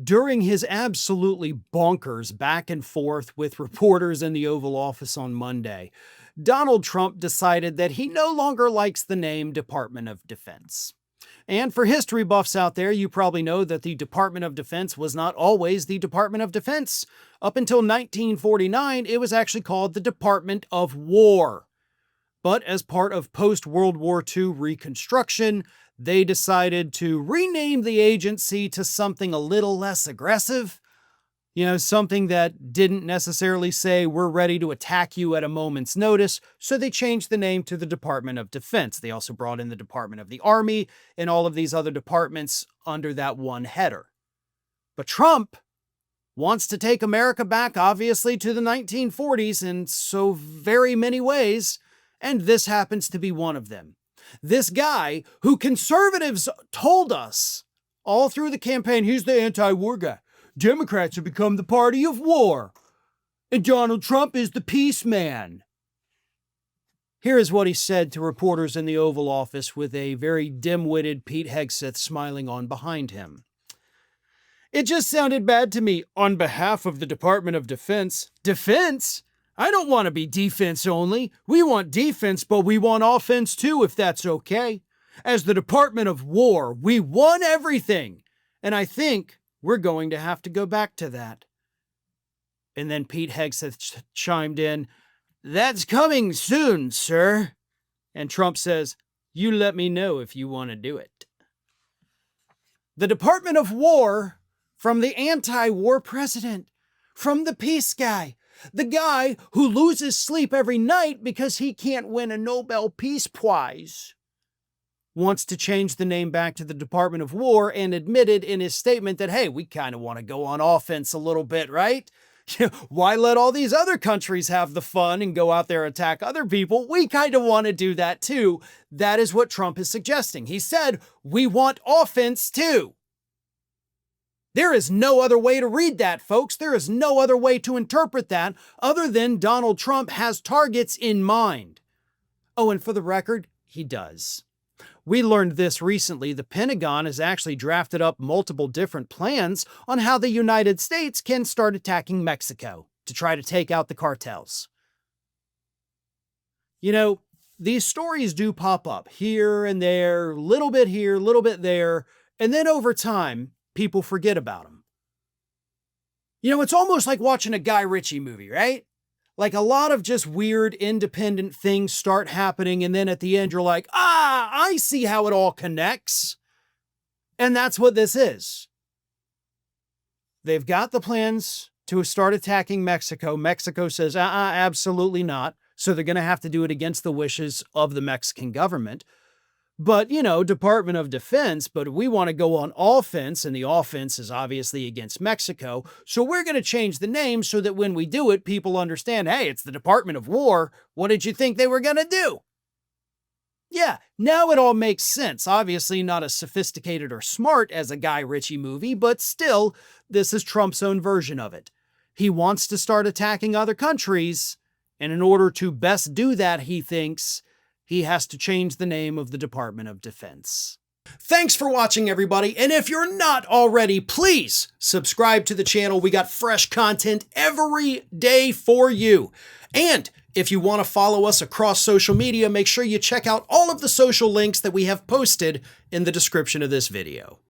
During his absolutely bonkers back and forth with reporters in the Oval Office on Monday, Donald Trump decided that he no longer likes the name Department of Defense. And for history buffs out there, you probably know that the Department of Defense was not always the Department of Defense. Up until 1949, it was actually called the Department of War. But as part of post-World War II Reconstruction, they decided to rename the agency to something a little less aggressive. Something that didn't necessarily say we're ready to attack you at a moment's notice, so they changed the name to the Department of Defense. They also brought in the Department of the Army and all of these other departments under that one header. But Trump wants to take America back, obviously, to the 1940s in so very many ways, and this happens to be one of them. This guy who conservatives told us all through the campaign, he's the anti-war guy. Democrats have become the party of war. And Donald Trump is the peace man. Here is what he said to reporters in the Oval Office with a very dim-witted Pete Hegseth smiling on behind him. It just sounded bad to me on behalf of the Department of Defense. Defense? I don't want to be defense only. We want defense, but we want offense too, if that's okay. As the Department of War, we won everything. And I think we're going to have to go back to that. And then Pete Hegseth chimed in, "That's coming soon, sir." And Trump says, "You let me know if you want to do it." The Department of War from the anti-war president, from the peace guy, the guy who loses sleep every night because he can't win a Nobel Peace Prize, wants to change the name back to the Department of War and admitted in his statement that, hey, we kind of want to go on offense a little bit, right? Why let all these other countries have the fun and go out there and attack other people? We kind of want to do that too. That is what Trump is suggesting. He said, we want offense too. There is no other way to read that, folks. There is no other way to interpret that other than Donald Trump has targets in mind. Oh, and for the record, he does. We learned this recently. The Pentagon has actually drafted up multiple different plans on how the United States can start attacking Mexico to try to take out the cartels. These stories do pop up here and there, little bit here, little bit there, and then over time, people forget about them. It's almost like watching a Guy Ritchie movie, right? Like a lot of just weird independent things start happening, and then at the end you're like, I see how it all connects. And that's what this is. They've got the plans to start attacking Mexico. Mexico says, absolutely not. So they're going to have to do it against the wishes of the Mexican government. But, Department of Defense, but we want to go on offense, and the offense is obviously against Mexico. So we're going to change the name so that when we do it, people understand, hey, it's the Department of War. What did you think they were going to do? Yeah, now it all makes sense. Obviously not as sophisticated or smart as a Guy Ritchie movie, but still, this is Trump's own version of it. He wants to start attacking other countries, and in order to best do that, he thinks, he has to change the name of the Department of Defense. Thanks for watching, everybody. And if you're not already, please subscribe to the channel. We got fresh content every day for you. And if you want to follow us across social media, make sure you check out all of the social links that we have posted in the description of this video.